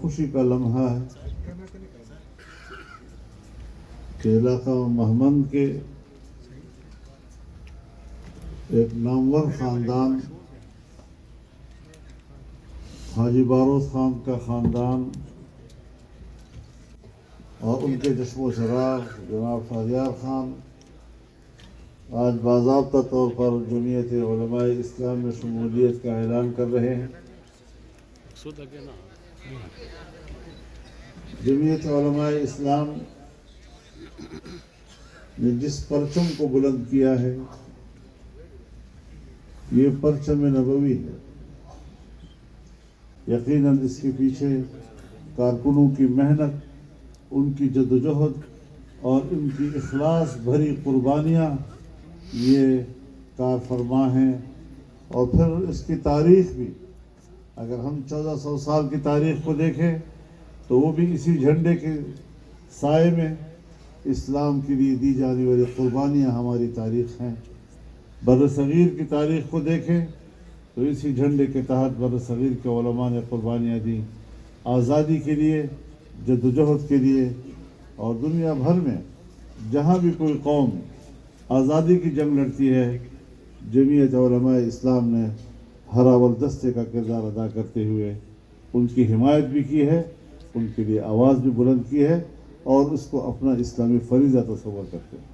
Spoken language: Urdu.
خوشی کا لمحہ ہے کہ علاقہ مہمند کے ایک نامور خاندان حاجی باروز خان کا خاندان اور ان کے جشم و چراغ جناب شہریار خان آج باضابطہ طور پر جمعیت علماء اسلام میں شمولیت کا اعلان کر رہے ہیں۔ جمعیت علماء اسلام نے جس پرچم کو بلند کیا ہے یہ پرچم نبوی ہے۔ یقیناً اس کے پیچھے کارکنوں کی محنت، ان کی جدوجہد اور ان کی اخلاص بھری قربانیاں یہ کار فرما ہیں۔ اور پھر اس کی تاریخ بھی اگر ہم 1400 سال کی تاریخ کو دیکھیں تو وہ بھی اسی جھنڈے کے سائے میں اسلام کے لیے دی جانے والی قربانیاں ہماری تاریخ ہیں۔ بر صغیر کی تاریخ کو دیکھیں تو اسی جھنڈے کے تحت بر صغیر کے علماء نے قربانیاں دیں، آزادی کے لیے، جدوجہد کے لیے۔ اور دنیا بھر میں جہاں بھی کوئی قوم آزادی کی جنگ لڑتی ہے، جمعیت علماء اسلام نے ہر اول دستے کا کردار ادا کرتے ہوئے ان کی حمایت بھی کی ہے، ان کے لیے آواز بھی بلند کی ہے اور اس کو اپنا اسلامی فریضہ تصور کرتے ہیں۔